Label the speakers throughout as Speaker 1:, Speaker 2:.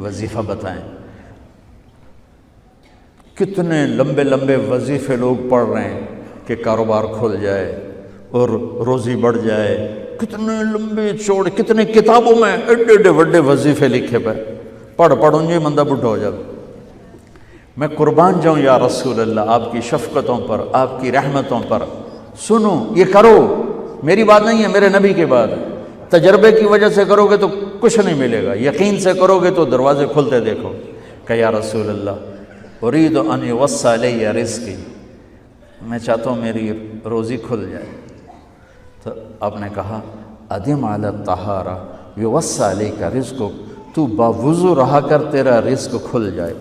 Speaker 1: وظیفہ بتائیں۔ کتنے لمبے لمبے وظیفے لوگ پڑھ رہے ہیں کہ کاروبار کھل جائے اور روزی بڑھ جائے، کتنے لمبے چوڑے، کتنے کتابوں میں ایڈے ایڈے بڑے وظیفے لکھے پہ، پڑھوں جی مندہ بڈھا ہو جائے۔ میں قربان جاؤں یا رسول اللہ آپ کی شفقتوں پر، آپ کی رحمتوں پر، سنو یہ کرو، میری بات نہیں ہے، میرے نبی کی بات ہے۔ تجربے کی وجہ سے کرو گے تو کچھ نہیں ملے گا، یقین سے کرو گے تو دروازے کھلتے دیکھو۔ کہ یا رسول اللہ ارید ان یوسع علی رزقی، میں چاہتا ہوں میری روزی کھل جائے۔ تو آپ نے کہا ادم علی الطہارہ یوسع علیک رزقک، تو باوضو رہا کر تیرا رزق کھل جائے۔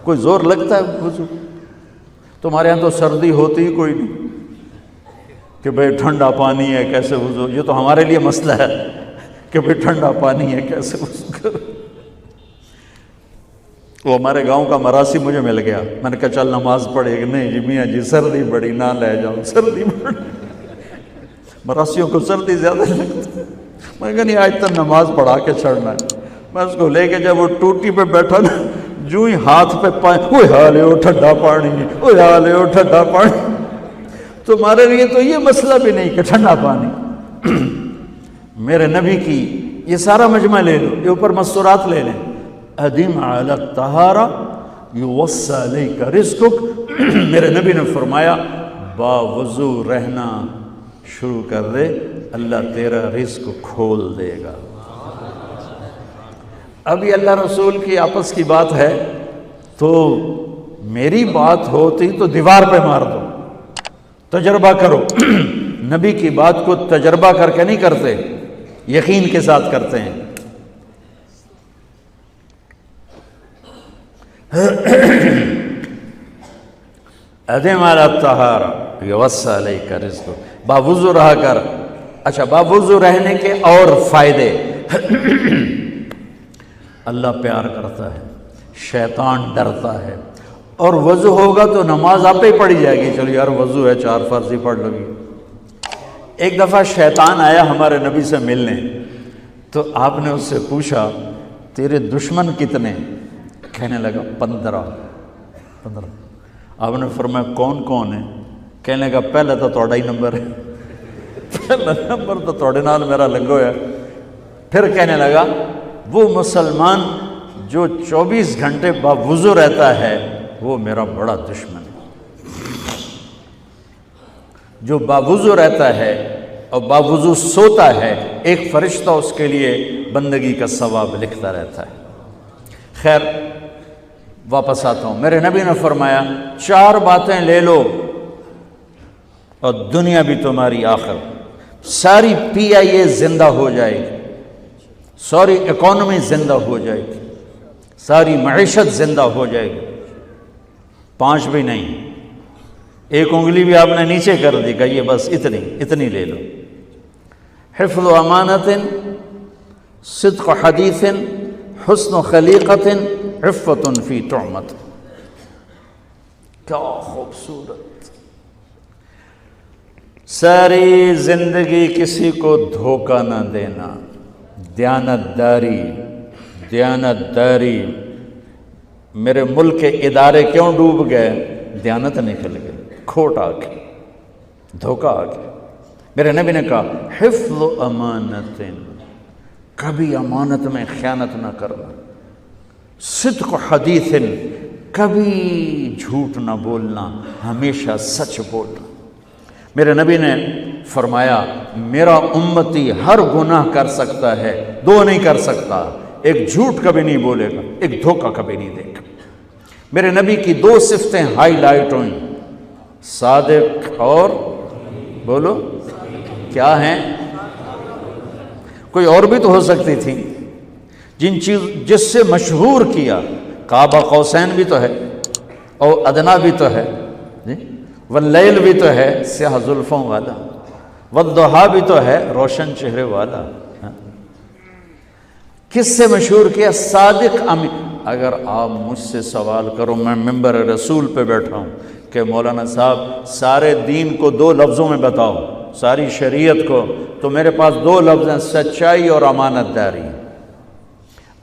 Speaker 1: کوئی زور لگتا ہے وضو؟ تمہارے ہاں تو سردی ہوتی ہی کوئی نہیں کہ بھئی ٹھنڈا پانی ہے کیسے وضو، یہ تو ہمارے لیے مسئلہ ہے کہ بھئی ٹھنڈا پانی ہے کیسے وضو کرو۔ وہ ہمارے گاؤں کا مراسی مجھے مل گیا، میں نے کہا چل نماز پڑھے کہ نہیں جی میاں جی سردی بڑی نہ لے جاؤں، سردی بڑی، مراسیوں کو سردی زیادہ لگتی ہے۔ میں نے کہا نہیں آج تک نماز پڑھا کے چھڑنا ہے۔ میں اس کو لے کے جب وہ ٹوٹی پہ بیٹھا نا، جو ہی ہاتھ پہ پانی، اوہ حالے او ٹھنڈا پانی، اوہ حالے او ٹھنڈا پانی۔ تمہارے لیے تو یہ مسئلہ بھی نہیں کہ ٹھنڈا پانی۔ میرے نبی کی یہ سارا مجمع لے لو، یہ اوپر مستورات لے لیں، ادم علی الطہارہ یوسع علیک رزقک۔ میرے نبی نے فرمایا باوضو رہنا شروع کر دے، اللہ تیرا رزق کھول دے گا۔ ابھی اللہ رسول کی آپس کی بات ہے تو میری بات ہوتی تو دیوار پہ مار دو، تجربہ کرو۔ نبی کی بات کو تجربہ کر کے نہیں کرتے، یقین کے ساتھ کرتے ہیں۔ ادم علی الطہارہ یوسع علیک رزقک، باوضو رہا کر۔ اچھا باوضو رہنے کے اور فائدے، اللہ پیار کرتا ہے، شیطان ڈرتا ہے، اور وضو ہوگا تو نماز آپ ہی پڑھی جائے گی، چلو یار وضو ہے 4 فرض ہی پڑھ لو گی۔ ایک دفعہ شیطان آیا ہمارے نبی سے ملنے، تو آپ نے اس سے پوچھا تیرے دشمن کتنے؟ کہنے لگا 15۔ آپ نے فرمایا کون کون ہے؟ کہنے لگا پہلا تو تھوڑا ہی نمبر ہے، پہلا نمبر تو تھوڑے نال میرا لگو ہے۔ پھر کہنے لگا وہ مسلمان جو 24 گھنٹے باوضو رہتا ہے وہ میرا بڑا دشمن ہے۔ جو باوضو رہتا ہے اور باوضو سوتا ہے، ایک فرشتہ اس کے لیے بندگی کا ثواب لکھتا رہتا ہے۔ خیر واپس آتا ہوں، میرے نبی نے فرمایا 4 باتیں لے لو اور دنیا بھی تمہاری آخر، ساری PIA زندہ ہو جائے گی، ساری اکانومی زندہ ہو جائے گی، ساری معیشت زندہ ہو جائے گی۔ 5 بھی نہیں، ایک انگلی بھی آپ نے نیچے کر دی، کہ یہ بس اتنی لے لو۔ حفظ و امانت، صدق حدیث، حسن خلیقت، عفت فی طعمت۔ کیا خوبصورت! ساری زندگی کسی کو دھوکہ نہ دینا، دیانت داری۔ میرے ملک کے ادارے کیوں ڈوب گئے؟ دیانت نکل گئی، کھوٹ آ گئی، دھوکہ آ گیا۔ میرے نبی نے کہا حفظ امانت، کبھی امانت میں خیانت نہ کرنا، صدق حدیث، کبھی جھوٹ نہ بولنا، ہمیشہ سچ بولنا۔ میرے نبی نے فرمایا میرا امتی ہر گناہ کر سکتا ہے، 2 نہیں کر سکتا، ایک جھوٹ کبھی نہیں بولے گا، ایک دھوکہ کبھی نہیں دے گا۔ میرے نبی کی 2 صفتیں ہائی لائٹ ہوئیں، صادق اور بولو کیا ہیں؟ کوئی اور بھی تو ہو سکتی تھی، جس سے مشہور کیا، قاب قوسین بھی تو ہے، اور ادنا بھی تو ہے، واللیل بھی تو ہے سیاہ زلفوں والا، والضحیٰ بھی تو ہے روشن چہرے والا۔ کس سے مشہور کیا؟ صادق امین۔ اگر آپ مجھ سے سوال کرو، میں ممبر رسول پہ بیٹھا ہوں کہ مولانا صاحب سارے دین کو 2 لفظوں میں بتاؤ، ساری شریعت کو، تو میرے پاس 2 لفظ ہیں، سچائی اور امانت داری۔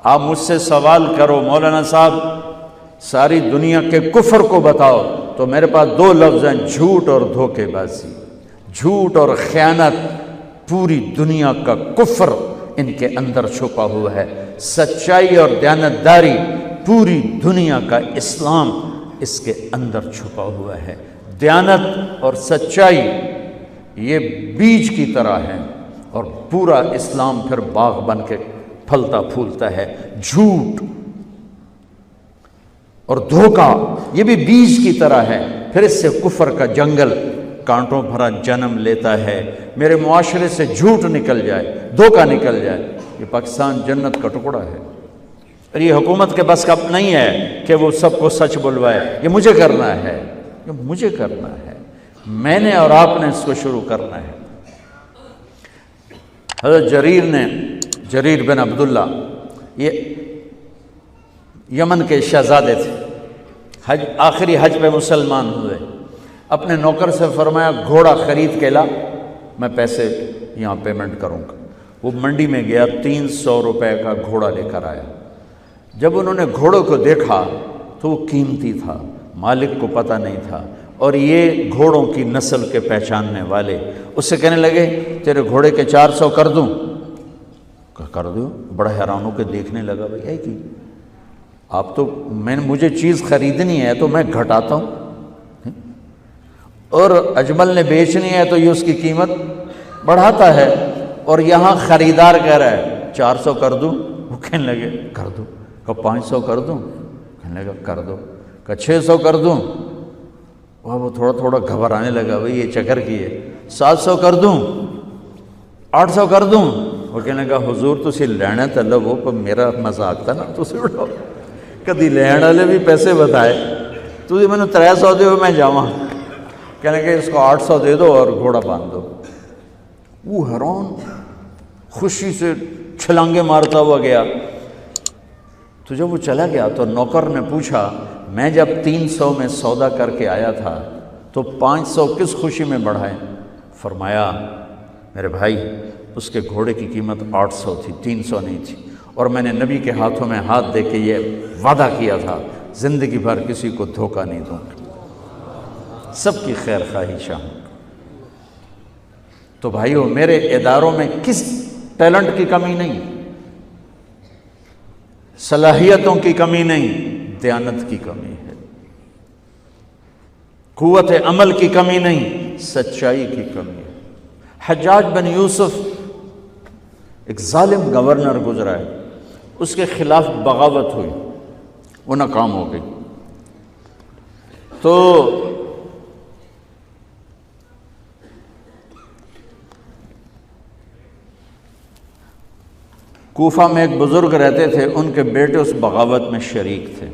Speaker 1: آپ مجھ سے سوال کرو مولانا صاحب ساری دنیا کے کفر کو بتاؤ، تو میرے پاس دو لفظ ہیں، جھوٹ اور دھوکے بازی، جھوٹ اور خیانت۔ پوری دنیا کا کفر ان کے اندر چھپا ہوا ہے، سچائی اور دیانتداری پوری دنیا کا اسلام اس کے اندر چھپا ہوا ہے۔ دیانت اور سچائی یہ بیج کی طرح ہے اور پورا اسلام پھر باغ بن کے پھلتا پھولتا ہے۔ جھوٹ اور دھوکہ یہ بھی بیج کی طرح ہے، پھر اس سے کفر کا جنگل کانٹوں بھرا جنم لیتا ہے۔ میرے معاشرے سے جھوٹ نکل جائے، دھوکہ نکل جائے، یہ پاکستان جنت کا ٹکڑا ہے۔ اور یہ حکومت کے بس کا نہیں ہے کہ وہ سب کو سچ بلوائے، یہ مجھے کرنا ہے، یہ مجھے کرنا ہے، میں نے اور آپ نے اس کو شروع کرنا ہے۔ حضرت جریر بن عبداللہ یہ یمن کے شہزادے تھے، آخری حج پہ مسلمان ہوئے۔ اپنے نوکر سے فرمایا گھوڑا خرید کے لا، میں پیسے یہاں پیمنٹ کروں گا۔ وہ منڈی میں گیا، 300 روپے کا گھوڑا لے کر آیا۔ جب انہوں نے گھوڑوں کو دیکھا تو وہ قیمتی تھا، مالک کو پتہ نہیں تھا، اور یہ گھوڑوں کی نسل کے پہچاننے والے اس سے کہنے لگے تیرے گھوڑے کے 400 کر دوں؟ کر دو۔ بڑا حیران ہو کے دیکھنے لگا، بھائی ہے کہ آپ تو مجھے چیز خریدنی ہے تو میں گھٹاتا ہوں، اور اجمل نے بیچنی ہے تو یہ اس کی قیمت بڑھاتا ہے، اور یہاں خریدار کہہ رہا ہے 400 کر دوں؟ وہ کہنے لگے کر دو۔ کہ 500 کر دوں؟ کہنے لگا کر دو۔ کہ 600 کر دوں؟ وہ تھوڑا تھوڑا گھبرانے لگا، بھائی یہ چکر کی ہے۔ 700 کر دوں؟ 800 کر دوں؟ وہ کہنے لگا حضور تسی لینا تو لو، پر میرا مذاق تھا نا، تسی اڑاؤ، کدی لین والے بھی پیسے بتائے، تسی میں نے 300 دے میں جاواں۔ کہنے لگے اس کو 800 دے دو اور گھوڑا باندھ دو۔ وہ حیران خوشی سے چھلانگے مارتا ہوا گیا۔ تو جب وہ چلا گیا تو نوکر نے پوچھا میں جب 300 میں سودا کر کے آیا تھا تو 500 کس خوشی میں بڑھائے؟ فرمایا میرے بھائی اس کے گھوڑے کی قیمت 800 تھی، 300 نہیں تھی، اور میں نے نبی کے ہاتھوں میں ہاتھ دے کے یہ وعدہ کیا تھا زندگی بھر کسی کو دھوکہ نہیں دوں گا، سب کی خیر خواہی چاہوں گا۔ تو بھائیو میرے اداروں میں کس ٹیلنٹ کی کمی نہیں، صلاحیتوں کی کمی نہیں، دیانت کی کمی ہے، قوت عمل کی کمی نہیں، سچائی کی کمی ہے۔ حجاج بن یوسف ایک ظالم گورنر گزرا ہے، اس کے خلاف بغاوت ہوئی، وہ ناکام ہو گئی۔ تو کوفہ میں ایک بزرگ رہتے تھے، ان کے بیٹے اس بغاوت میں شریک تھے۔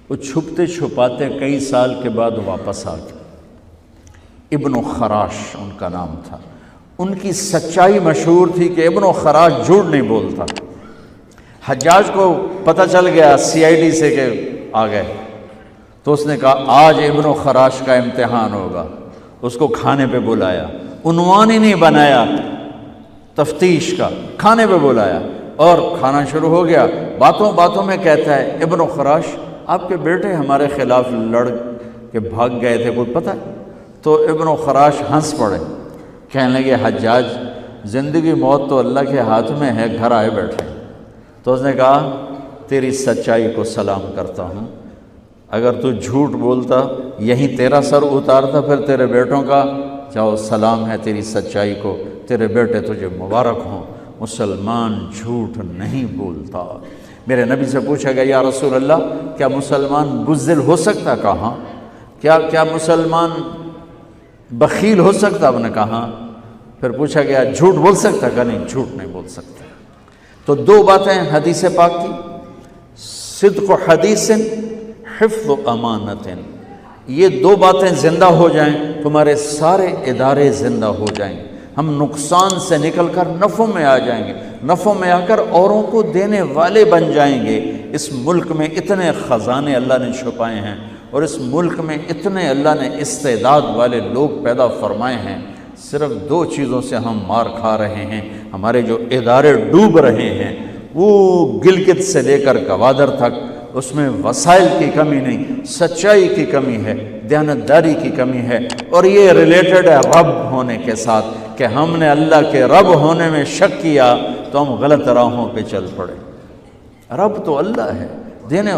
Speaker 1: وہ چھپتے چھپاتے کئی سال کے بعد واپس آ گئے۔ ابن خراش ان کا نام تھا۔ ان کی سچائی مشہور تھی کہ ابن خراش جھوٹ نہیں بولتا۔ حجاج کو پتہ چل گیا CID سے کہ آ گئے، تو اس نے کہا آج ابن خراش کا امتحان ہوگا۔ اس کو کھانے پہ بلایا، عنوان ہی نہیں بنایا تفتیش کا، کھانے پہ بلایا اور کھانا شروع ہو گیا۔ باتوں باتوں میں کہتا ہے ابن خراش آپ کے بیٹے ہمارے خلاف لڑ کے بھاگ گئے تھے، کوئی پتہ ہے؟ تو ابن خراش ہنس پڑے، کہنے لگے حجاج زندگی موت تو اللہ کے ہاتھ میں ہے، گھر آئے بیٹھے۔ تو اس نے کہا تیری سچائی کو سلام کرتا ہوں، اگر تو جھوٹ بولتا یہیں تیرا سر اتارتا، پھر تیرے بیٹوں کا جاؤ سلام ہے تیری سچائی کو، تیرے بیٹے تجھے مبارک ہوں، مسلمان جھوٹ نہیں بولتا۔ میرے نبی سے پوچھا گیا یا رسول اللہ کیا مسلمان بزدل ہو سکتا؟ کہا کیا مسلمان بخیل ہو سکتا؟ آپ نے کہا۔ پھر پوچھا گیا جھوٹ بول سکتا؟ کہا نہیں، جھوٹ نہیں بول سکتا۔ تو دو باتیں حدیث پاک کی، صدق و حدیث، حفظ و امانت، یہ دو باتیں زندہ ہو جائیں تمہارے سارے ادارے زندہ ہو جائیں، ہم نقصان سے نکل کر نفع میں آ جائیں گے، نفع میں آ کر اوروں کو دینے والے بن جائیں گے۔ اس ملک میں اتنے خزانے اللہ نے چھپائے ہیں، اور اس ملک میں اتنے اللہ نے استعداد والے لوگ پیدا فرمائے ہیں، صرف دو چیزوں سے ہم مار کھا رہے ہیں۔ ہمارے جو ادارے ڈوب رہے ہیں، وہ گلگت سے لے کر گوادر تک، اس میں وسائل کی کمی نہیں، سچائی کی کمی ہے، دیانتداری کی کمی ہے، اور یہ ریلیٹڈ ہے رب ہونے کے ساتھ کہ ہم نے اللہ کے رب ہونے میں شک کیا تو ہم غلط راہوں پہ چل پڑے۔ رب تو اللہ ہے، دینے